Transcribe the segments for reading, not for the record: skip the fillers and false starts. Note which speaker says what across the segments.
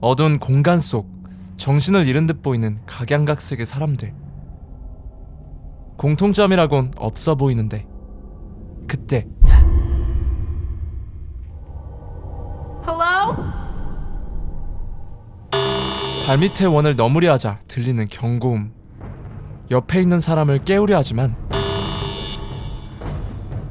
Speaker 1: 어두운 공간 속 정신을 잃은 듯 보이는 각양각색의 사람들. 공통점이라곤 없어 보이는데 그때
Speaker 2: Hello?
Speaker 1: 발밑의 원을 넘으려 하자 들리는 경고음. 옆에 있는 사람을 깨우려 하지만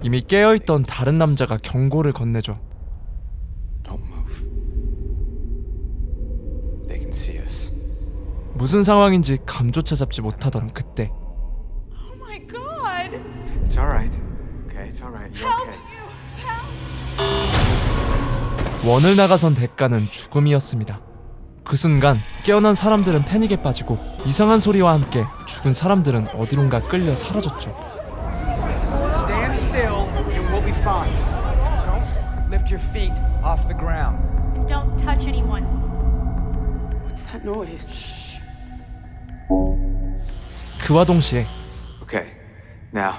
Speaker 1: 이미 깨어있던 다른 남자가 경고를 건네줘.
Speaker 3: Don't move. They can see us.
Speaker 1: 무슨 상황인지 감조차 잡지 못하던 그때
Speaker 2: Oh my god!
Speaker 3: It's all right. Okay, it's all right. You're
Speaker 2: Help!
Speaker 3: okay.
Speaker 2: Help!
Speaker 1: 원을 나가선 대가는 죽음이었습니다. 그 순간 깨어난 사람들은 패닉에 빠지고 이상한 소리와 함께 죽은 사람들은 어디론가 끌려 사라졌죠.
Speaker 4: Stand still and we'll be fine. Don't lift your feet off the ground.
Speaker 2: And don't touch anyone.
Speaker 4: What's that noise?
Speaker 1: 그와 동시에
Speaker 3: Okay. Now.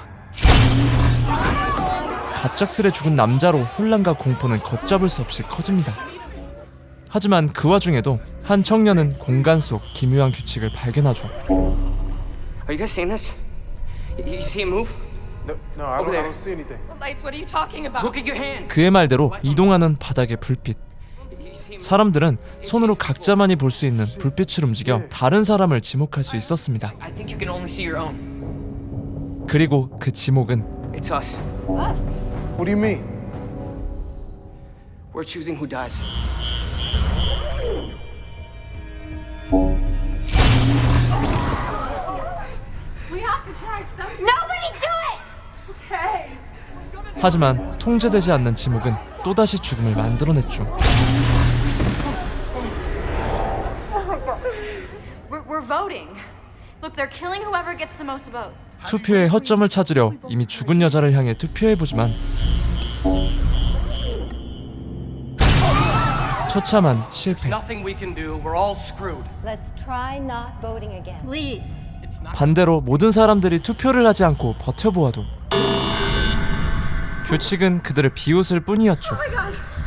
Speaker 1: 갑작스레 죽은 남자로 혼란과 공포는 걷잡을 수 없이 커집니다. 하지만 그 와중에도 한 청년은 공간 속 기묘한 규칙을 발견하죠.
Speaker 5: Are you guys seeing this? You see it move?
Speaker 3: No, I
Speaker 5: Over there.
Speaker 3: don't see anything.
Speaker 2: Lights, what are you talking about?
Speaker 5: Look at your hands.
Speaker 1: 그의 말대로 이동하는 바닥의 불빛.
Speaker 5: You see it
Speaker 1: 사람들은 손으로 각자만이 볼 수 있는 불빛을 움직여 다른 사람을 지목할 수 있었습니다.
Speaker 5: I think you can only see your own.
Speaker 1: 그리고 그 지목은
Speaker 5: It's us.
Speaker 2: Us.
Speaker 3: What do you mean?
Speaker 5: We're choosing who dies.
Speaker 2: We have to try something. Nobody do it! Okay.
Speaker 1: 하지만 통제되지 않는 지목은 또다시 죽음을 만들어냈죠.
Speaker 2: We're voting. Look, they're killing whoever gets the most votes.
Speaker 1: 투표의 허점을 찾으려 이미 죽은 여자를 향해 투표해보지만 처참한 실패.
Speaker 6: Nothing we can do. We're all screwed.
Speaker 7: Let's try not voting again.
Speaker 2: Please.
Speaker 1: 반대로 모든 사람들이 투표를 하지 않고 버텨보아도 규칙은 그들을 비웃을 뿐이었죠.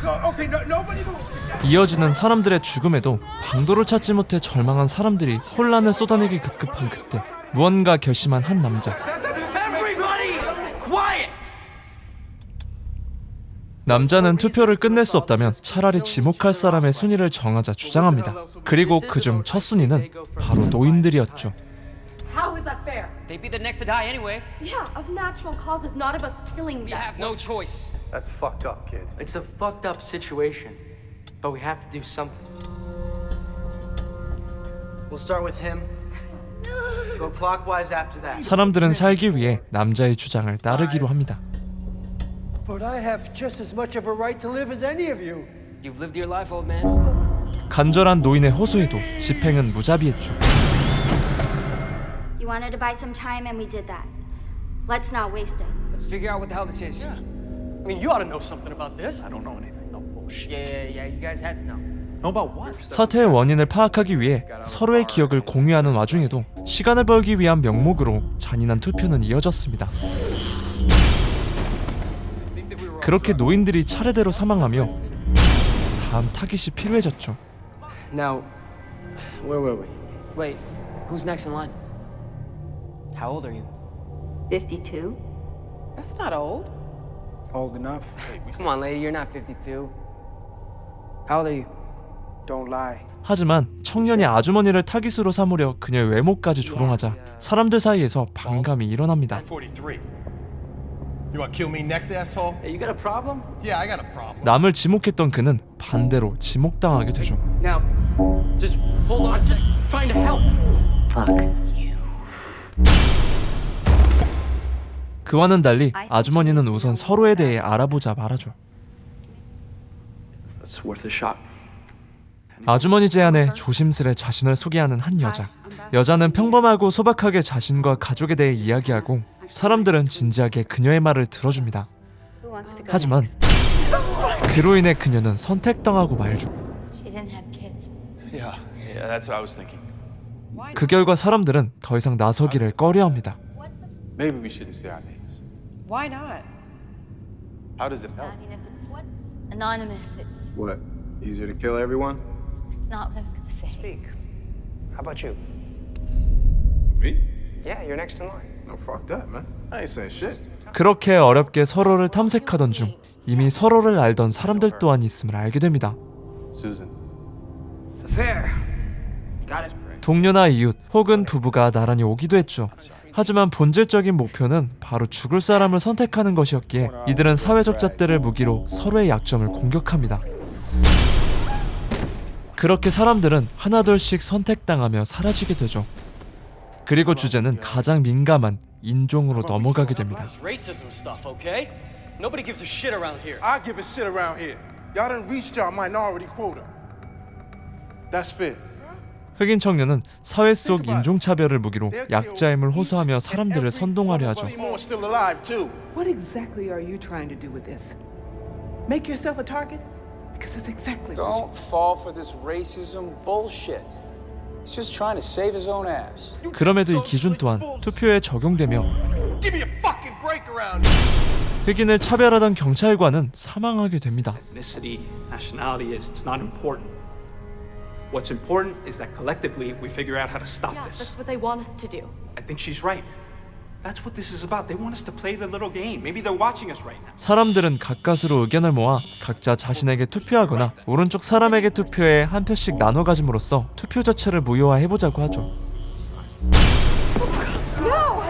Speaker 4: Okay, nobody move.
Speaker 1: 이어지는 사람들의 죽음에도 방도를 찾지 못해 절망한 사람들이 혼란을 쏟아내기 급급한 그때 무언가 결심한 한 남자.
Speaker 6: Everybody, quiet.
Speaker 1: 남자는 투표를 끝낼 수 없다면 차라리 지목할 사람의 순위를 정하자 주장합니다. 그리고 그중 첫 순위는 바로 노인들이었죠.
Speaker 2: How is that fair?
Speaker 5: They'd be the next to die anyway.
Speaker 2: Yeah, of natural causes, not of us killing
Speaker 5: We
Speaker 2: them.
Speaker 5: have no choice.
Speaker 3: That's fucked up, kid.
Speaker 6: It's a fucked up situation, but we have to do something. We'll start with him. Go clockwise after that.
Speaker 1: 사람들은 살기 위해 남자의 주장을 따르기로 합니다.
Speaker 8: But I have just as much of a right to live as any of you.
Speaker 5: You've lived your life, old man.
Speaker 1: 간절한 노인의 호소에도 집행은 무자비했죠.
Speaker 9: You wanted to buy some time and we did that. Let's not waste it.
Speaker 5: Let's figure out what the hell this is.
Speaker 6: I mean, you ought to know something about this. I don't know anything. No bullshit.
Speaker 5: Yeah. You guys had to know.
Speaker 6: Know about what?
Speaker 1: 사태의 원인을 파악하기 위해 서로의 기억을 공유하는 와중에도 시간을 벌기 위한 명목으로 잔인한 투표는 이어졌습니다. 그렇게 노인들이 차례대로 사망하며 다음 타깃이 필요해졌죠.
Speaker 5: Now, where were we? Wait, who's next in line? How old are you?
Speaker 9: 52?
Speaker 2: That's not old.
Speaker 4: Old enough.
Speaker 5: Come on, lady, you're not 52. How old are you?
Speaker 4: Don't lie.
Speaker 1: 하지만 청년이 아주머니를 타깃으로 삼으려 그녀의 외모까지 조롱하자 사람들 사이에서 반감이 일어납니다.
Speaker 10: 43. You want to kill me next, asshole?
Speaker 6: Hey, you got a problem?
Speaker 10: Yeah, I got a problem.
Speaker 1: 남을 지목했던 그는 반대로 지목당하게 되죠.
Speaker 6: Now, just hold on. Just trying to help.
Speaker 1: 그와는 달리 아주머니는 우선 서로에 대해 알아보자 말하죠.
Speaker 3: It's worth a shot.
Speaker 1: 아주머니 제안에 조심스레 자신을 소개하는 한 여자. 여자는 평범하고 소박하게 자신과 가족에 대해 이야기하고 사람들은 진지하게 그녀의 말을 들어줍니다. 하지만 그로 인해 그녀는 선택당하고 말죠.
Speaker 7: She didn't have kids.
Speaker 10: Yeah, that's what I was thinking.
Speaker 1: 그 결과 사람들은 더 이상 나서기를 꺼려합니다.
Speaker 3: Maybe we shouldn't say our names.
Speaker 11: Why not?
Speaker 3: How does it
Speaker 7: I
Speaker 3: help?
Speaker 7: mean, if it's anonymous, it's
Speaker 3: What? Easier to kill everyone?
Speaker 7: not what I was going to say.
Speaker 4: Speak. How about you?
Speaker 3: Me?
Speaker 4: Yeah, you're next in line.
Speaker 3: No, fuck that, man. I ain't saying shit.
Speaker 1: 그렇게 어렵게 서로를 탐색하던 중 이미 서로를 알던 사람들 또한 있음을 알게 됩니다.
Speaker 3: Susan.
Speaker 5: Fair. Got it.
Speaker 1: 동료나 이웃 혹은 부부가 나란히 오기도 했죠. 하지만 본질적인 목표는 바로 죽을 사람을 선택하는 것이었기에 이들은 사회적 잣대를 무기로 서로의 약점을 공격합니다. 그렇게 사람들은 하나둘씩 선택당하며 사라지게 되죠. 그리고 주제는 가장 민감한 인종으로 넘어가게 됩니다.
Speaker 11: Racism stuff, okay? Nobody gives a shit around here.
Speaker 3: I give a shit around here. Y'all done reached your minority quota. That's fair.
Speaker 1: 흑인 청년은 사회 속 인종차별을 무기로 약자임을 호소하며 사람들을 선동하려 하죠.
Speaker 3: More still alive too.
Speaker 12: What exactly are you trying to do with this? Make yourself a target? Because that's exactly what
Speaker 13: Don't fall for this racism bullshit. He's just trying to save his own ass.
Speaker 1: 그럼에도 이 기준 또한 투표에 적용되며
Speaker 10: Give me a fucking break around here.
Speaker 1: 흑인을 차별하던 경찰관은 사망하게 됩니다.
Speaker 14: Ethnicity, nationality it's not important. What's important is that collectively we figure out how to stop this.
Speaker 2: That's what they want us to do.
Speaker 14: I think she's right. That's what this is about. They want us to play the little game. Maybe they're watching us right now.
Speaker 1: 사람들은 가까스로 의견을 모아 각자 자신에게 투표하거나 오른쪽 사람에게 투표에 한 표씩 나눠 가짐으로써 투표 자체를 무효화해보자고 하죠.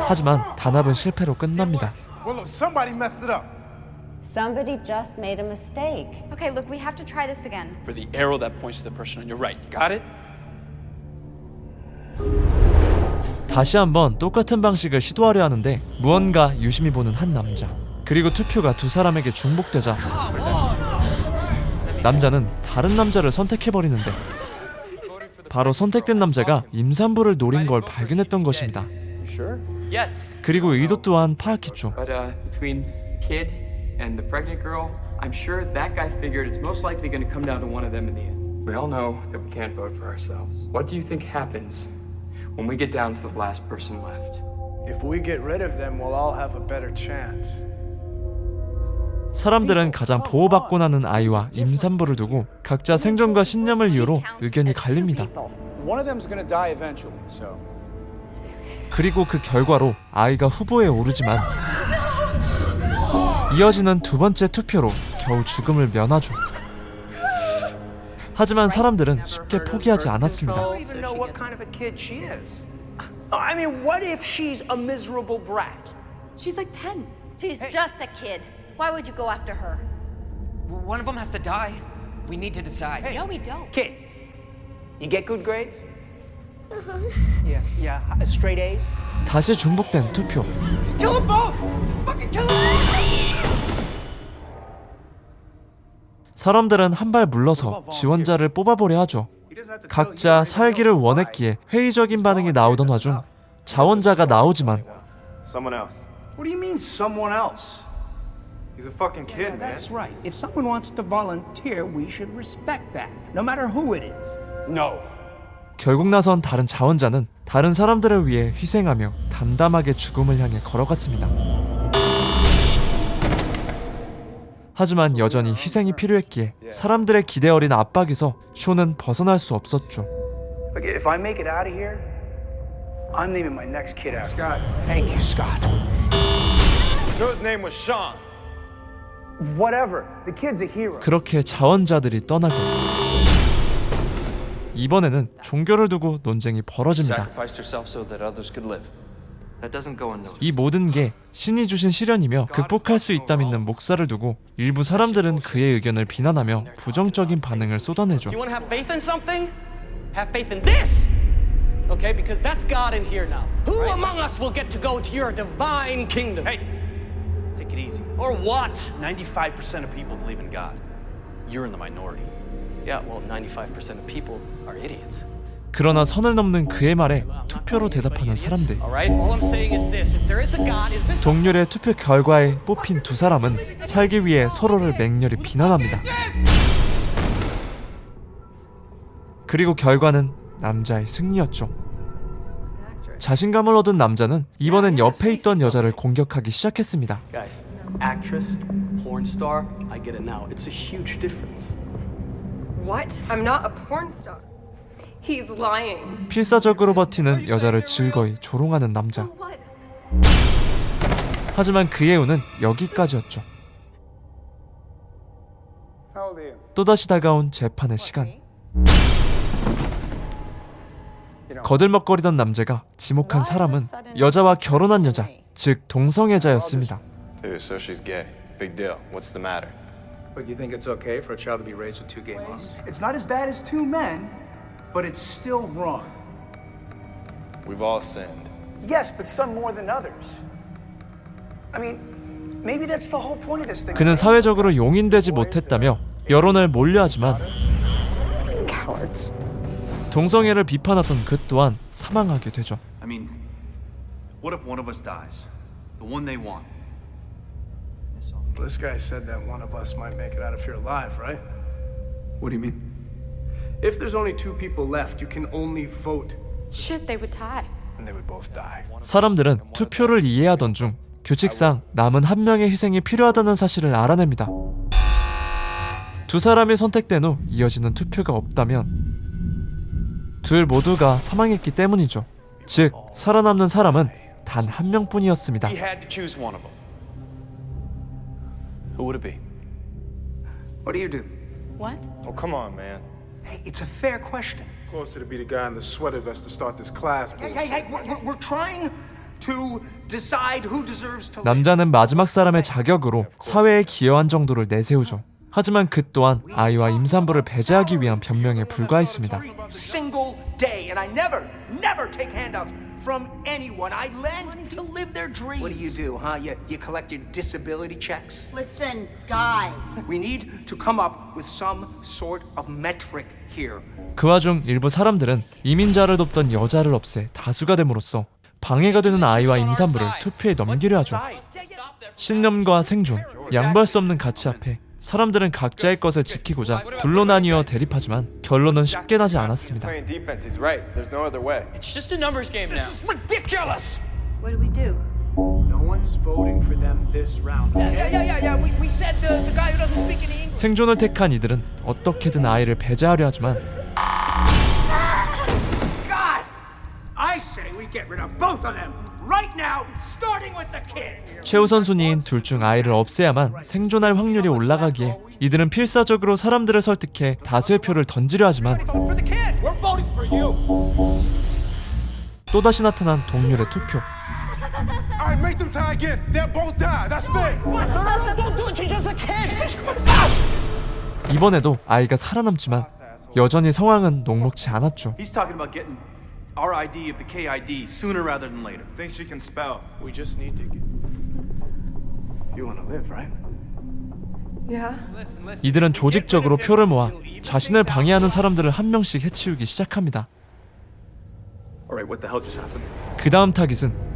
Speaker 1: 하지만 단합은 실패로 끝납니다.
Speaker 3: Well, look, somebody messed it up.
Speaker 7: Somebody just made a mistake.
Speaker 2: Okay, look, we have to try this again.
Speaker 14: For the arrow that points to the person on your right. Got it?
Speaker 1: 다시 한번 똑같은 방식을 시도하려 하는데 무언가 유심히 보는 한 남자. 그리고 투표가 두 사람에게 중복되자 남자는 다른 남자를 선택해버리는데 바로 선택된 남자가 임산부를 노린 걸 발견했던 것입니다.
Speaker 5: Yes.
Speaker 1: 그리고 의도 또한 파악했죠.
Speaker 5: But between kid and the pregnant girl, I'm sure that guy figured it's most likely going to come down to one of them in the end. We all know that we can't vote for ourselves. What do you think happens when we get down to the last person left?
Speaker 6: If we get rid of them, we'll all have a better chance.
Speaker 1: 사람들은 가장 보호받고 나는 아이와 임산부를 두고 각자 생존과 신념을 이유로 의견이 갈립니다.
Speaker 13: One of them's gonna die eventually, so.
Speaker 1: 그리고 그 결과로 아이가 후보에 오르지만 이어지는 두 번째 투표로 겨우 죽음을 면하죠. 하지만 사람들은 쉽게 포기하지 않았습니다.
Speaker 4: I don't even know what kind of a kid she is. I mean, what if she's a miserable brat?
Speaker 2: She's like 10.
Speaker 7: She's just a kid. Why would you go after her?
Speaker 5: One of them has to die. We need to decide.
Speaker 2: No, we don't.
Speaker 4: Kid, you get good grades? Yeah, straight A's?
Speaker 1: 다시 중복된 투표.
Speaker 4: Kill them both! Fucking kill them!
Speaker 1: 사람들은 한 발 물러서 지원자를 뽑아보려 하죠. 각자 살기를 원했기에 회의적인 반응이 나오던 와중 자원자가 나오지만
Speaker 3: Someone else. What do you mean, someone else? He's a fucking kid, man.
Speaker 4: That's right. If someone wants to volunteer, we should respect that, no matter who it is.
Speaker 13: No.
Speaker 1: 결국 나선 다른 자원자는 다른 사람들을 위해 희생하며 담담하게 죽음을 향해 걸어갔습니다. 하지만 여전히 희생이 필요했기에 사람들의 기대 어린 압박에서 쇼는 벗어날 수 없었죠.
Speaker 4: Look, if I make it out of here, I'm naming my next kid after Scott. Thank you, Scott.
Speaker 3: His name was Sean.
Speaker 4: Whatever. The kid's a hero.
Speaker 1: 그렇게 자원자들이 떠나고 이번에는 종교를 두고 논쟁이 벌어집니다.
Speaker 5: Sacrificed herself so that others could live. That doesn't go unnoticed.
Speaker 1: 이 모든 게 신이 주신 시련이며 극복할 수 있다 믿는 목사를 두고 일부 사람들은 그의 의견을 비난하며 부정적인 반응을 쏟아내죠.
Speaker 11: You want to have faith in something? Have faith in this! Okay, because that's God in here now. Who among us will get to go to your divine kingdom?
Speaker 15: Hey, take it easy.
Speaker 11: Or what?
Speaker 15: 95% of people believe in God. You're in the minority.
Speaker 11: Yeah, well, 95% of people are idiots.
Speaker 1: 그러나 선을 넘는 그의 말에 투표로 대답하는 사람들.
Speaker 11: Alright, all I'm saying is this. If there is a God, is this
Speaker 1: 동률의 투표 결과에 뽑힌 두 사람은 살기 위해 서로를 맹렬히 비난합니다. 그리고 결과는 남자의 승리였죠. 자신감을 얻은 남자는 이번엔 옆에 있던 여자를 공격하기 시작했습니다.
Speaker 11: Guys, actress, porn star, I get it now. It's a huge difference.
Speaker 2: What? I'm not a porn star. He's lying.
Speaker 1: 필사적으로 버티는 여자를 즐거이 조롱하는 남자. 하지만 그의 운은 여기까지였죠. 또다시 다가온 재판의 시간. 거들먹거리던 남자가 지목한 사람은 여자와 결혼한 여자, 즉 동성애자였습니다.
Speaker 10: Dude, so she's gay. Big deal. What's the matter?
Speaker 4: But you think it's okay for a child to be raised with two gay moms?
Speaker 6: It's not as bad as two men, but it's still wrong.
Speaker 10: We've all sinned.
Speaker 13: Yes, but some more than others. I mean, maybe that's the whole point of this thing.
Speaker 1: 그는 사회적으로 용인되지 못했다며 여론을 몰려하지만 동성애를 비판하던 그 또한 사망하게 되죠.
Speaker 15: I mean, what if one of us dies? The one they want.
Speaker 8: This guy said that one of us might make it out of here alive, right?
Speaker 5: What do you mean?
Speaker 8: If there's only two people left, you can only vote,
Speaker 2: Shit, they would tie.
Speaker 8: and they would both die.
Speaker 1: 사람들은 투표를 이해하던 중 규칙상 남은 한 명의 희생이 필요하다는 사실을 알아냅니다. 두 사람이 선택된 후 이어지는 투표가 없다면 둘 모두가 사망했기 때문이죠. 즉, 살아남는 사람은 단 한 명뿐이었습니다.
Speaker 15: We had to choose one of them. Who would it be?
Speaker 6: What do you do?
Speaker 7: What?
Speaker 10: Oh, come on, man.
Speaker 6: Hey, it's a fair question.
Speaker 3: Of course, it'd be the guy in the sweater vest to start this class.
Speaker 6: Hey, we're trying to decide who deserves to live.
Speaker 1: 남자는 마지막 사람의 자격으로 사회에 기여한 정도를 내세우죠. 하지만 그 또한 아이와 임산부를 배제하기 위한 변명에 불과했습니다.
Speaker 6: Single day, and I never take handouts from anyone. I lend to live their dreams. What do, huh? You collect your disability checks?
Speaker 2: Listen, guy.
Speaker 6: We need to come up with some sort of metric here.
Speaker 1: 그 와중 일부 사람들은 이민자를 돕던 여자를 없애 다수가 됨으로써 방해가 되는 아이와 임산부를 투표에 넘기려 하죠. 신념과 생존, 양보할 수 없는 가치 앞에 사람들은 각자의 것을 지키고자 둘로 나뉘어 대립하지만 결론은 쉽게 나지 않았습니다.
Speaker 4: It's just a numbers game now. This is ridiculous!
Speaker 7: What do we do?
Speaker 8: No one's voting for them this round.
Speaker 6: Yeah. We said the guy who doesn't speak any English.
Speaker 1: 생존을 택한 이들은 어떻게든 아이를 배제하려 하지만
Speaker 6: God! I say we get rid of both of them right now, starting with the kid.
Speaker 1: 최우선 순위인 둘 중 아이를 없애야만 생존할 확률이 올라가기에 이들은 필사적으로 사람들을 설득해 다수의 표를 던지려 하지만
Speaker 6: For the kid. We're voting for you.
Speaker 1: 또다시 나타난 동률의 투표.
Speaker 3: All right, make them tie again. They'll both die. That's fair.
Speaker 6: No, don't do it. She's just a kid.
Speaker 1: 이번에도 아이가 살아남지만 여전히 상황은 녹록지 않았죠.
Speaker 15: He's talking about getting our ID of the KID sooner rather than later.
Speaker 3: Think she can spell.
Speaker 8: We just need to get... You want to live, right?
Speaker 2: Yeah.
Speaker 1: 이들은 조직적으로 표를 모아 자신을 방해하는 사람들을 한 명씩 해치우기 시작합니다.
Speaker 15: All right, what the hell just happened?
Speaker 1: 그 다음 타깃은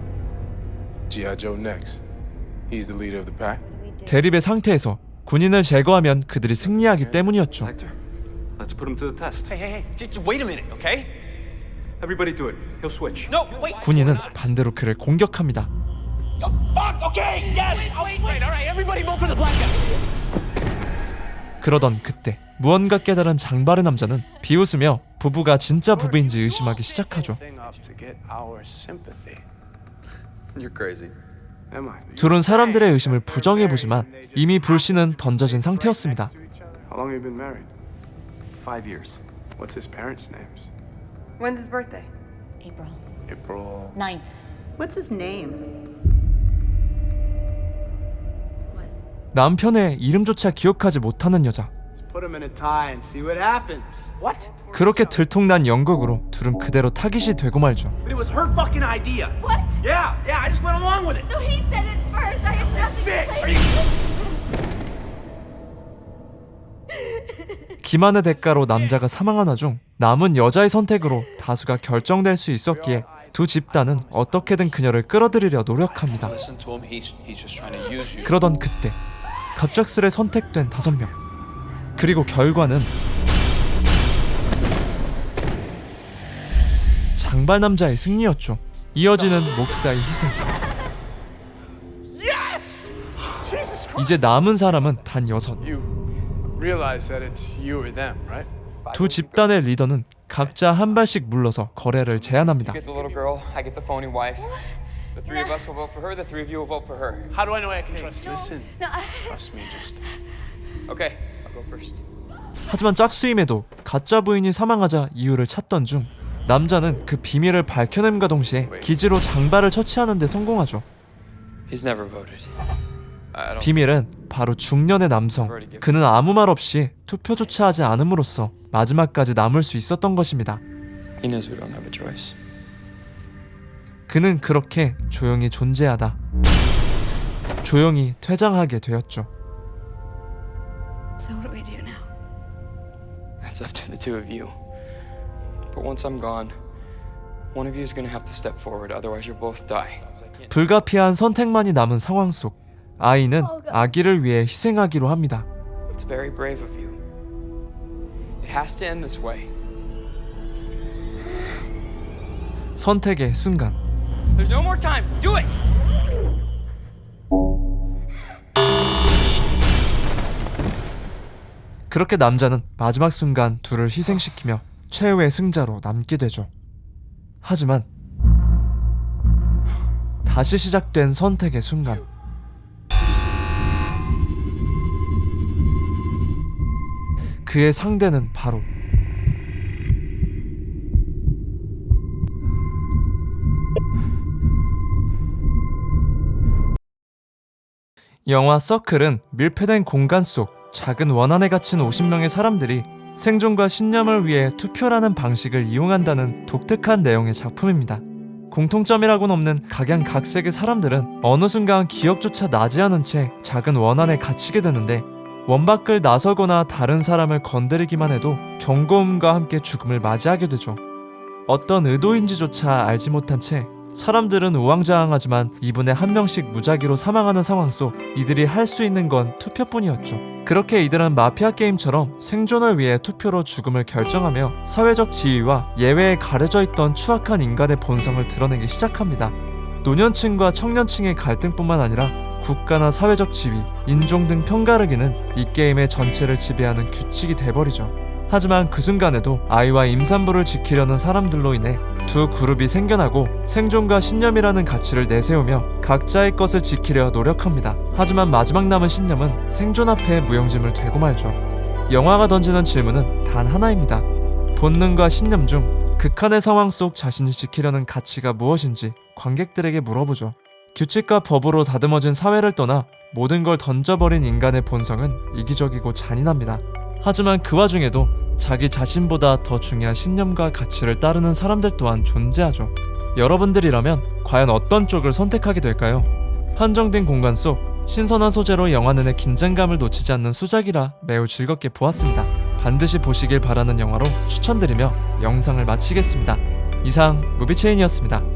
Speaker 3: G.I. Joe next. He's the leader of the pack.
Speaker 1: 대립의 상태에서 군인을 제거하면 그들이 승리하기 때문이었죠.
Speaker 15: Hector, let's put him to the test.
Speaker 4: Hey, just wait a minute, okay?
Speaker 15: Everybody do it. He'll switch.
Speaker 4: No, wait.
Speaker 1: 군인은 반대로 그를 공격합니다.
Speaker 4: Fuck, okay, yes. Wait, all right, everybody vote for the black guy.
Speaker 1: 그러던 그때 무언가 깨달은 장발의 남자는 비웃으며 부부가 진짜 부부인지 의심하기 시작하죠.
Speaker 10: You're crazy.
Speaker 1: 둘은 사람들의 의심을 부정해보지만 이미 불씨는 던져진 상태였습니다.
Speaker 8: How long have you been married?
Speaker 15: 5 years.
Speaker 8: What's his parents' names?
Speaker 2: When's his birthday?
Speaker 7: April
Speaker 8: April...
Speaker 7: 9th.
Speaker 2: What's his name?
Speaker 1: 남편의 이름조차 기억하지 못하는 여자.
Speaker 8: Put him in a tie and see what happens.
Speaker 6: What?
Speaker 1: 그렇게 들통난 연극으로 둘은 그대로 타깃이 되고 말죠.
Speaker 6: But it was her fucking idea.
Speaker 2: What?
Speaker 6: Yeah, I just went along with it.
Speaker 2: No, he said it first. I had nothing to
Speaker 6: Bitch,
Speaker 2: say.
Speaker 1: 기만의 대가로 남자가 사망한 와중 남은 여자의 선택으로 다수가 결정될 수 있었기에 두 집단은 어떻게든 그녀를 끌어들이려 노력합니다. 그러던 그때 갑작스레 선택된 5명. 그리고 결과는 장발 남자의 승리였죠. 이어지는 목사의 희생. 이제 남은 사람은 단 6.
Speaker 8: You realize that it's you or them, right?
Speaker 1: 두 집단의 리더는 각자 한 발씩 물러서 거래를 제안합니다.
Speaker 5: You get the little girl, I get the phony wife. The three of us will vote for her, the three of you will vote for her.
Speaker 11: How do I know I can trust you?
Speaker 10: Listen. Trust me, just.
Speaker 5: Okay, I'll go first.
Speaker 1: 하지만 짝수임에도 가짜 부인이 사망하자 이유를 찾던 중 남자는 그 비밀을 밝혀냄과 동시에 기지로 장발을 처치하는 데 성공하죠.
Speaker 5: He's never voted. I don't.
Speaker 1: 비밀은 바로 중년의 남성. 그는 아무 말 없이 투표조차 하지 않음으로써 마지막까지 남을 수 있었던 것입니다.
Speaker 5: He knows we don't have a choice.
Speaker 1: 그는 그렇게 조용히 존재하다 조용히 퇴장하게 되었죠.
Speaker 2: So what do we do now?
Speaker 5: That's up to the two of you. But once I'm gone, one of you is going to have to step forward, otherwise you'll both die.
Speaker 1: 불가피한 선택만이 남은 상황 속 아이는 아기를 위해 희생하기로 합니다.
Speaker 5: It's very brave of you. It has to end this way.
Speaker 1: 선택의 순간
Speaker 5: There's no more time. Do it.
Speaker 1: 그렇게 남자는 마지막 순간 둘을 희생시키며 최후의 승자로 남게 되죠. 하지만 다시 시작된 선택의 순간 그의 상대는 바로 영화 서클은 밀폐된 공간 속 작은 원 안에 갇힌 50명의 사람들이 생존과 신념을 위해 투표라는 방식을 이용한다는 독특한 내용의 작품입니다. 공통점이라고는 없는 각양각색의 사람들은 어느 순간 기억조차 나지 않은 채 작은 원 안에 갇히게 되는데 원 밖을 나서거나 다른 사람을 건드리기만 해도 경고음과 함께 죽음을 맞이하게 되죠. 어떤 의도인지조차 알지 못한 채 사람들은 우왕좌왕하지만 2분에 1명씩 무작위로 사망하는 상황 속 이들이 할 수 있는 건 투표뿐이었죠. 그렇게 이들은 마피아 게임처럼 생존을 위해 투표로 죽음을 결정하며 사회적 지위와 예외에 가려져 있던 추악한 인간의 본성을 드러내기 시작합니다. 노년층과 청년층의 갈등뿐만 아니라 국가나 사회적 지위, 인종 등 편가르기는 이 게임의 전체를 지배하는 규칙이 돼버리죠. 하지만 그 순간에도 아이와 임산부를 지키려는 사람들로 인해 두 그룹이 생겨나고 생존과 신념이라는 가치를 내세우며 각자의 것을 지키려 노력합니다. 하지만 마지막 남은 신념은 생존 앞에 무용지물 되고 말죠. 영화가 던지는 질문은 단 하나입니다. 본능과 신념 중 극한의 상황 속 자신이 지키려는 가치가 무엇인지 관객들에게 물어보죠. 규칙과 법으로 다듬어진 사회를 떠나 모든 걸 던져버린 인간의 본성은 이기적이고 잔인합니다. 하지만 그 와중에도 자기 자신보다 더 중요한 신념과 가치를 따르는 사람들 또한 존재하죠. 여러분들이라면 과연 어떤 쪽을 선택하게 될까요? 한정된 공간 속 신선한 소재로 영화 내내 긴장감을 놓치지 않는 수작이라 매우 즐겁게 보았습니다. 반드시 보시길 바라는 영화로 추천드리며 영상을 마치겠습니다. 이상 무비체인이었습니다.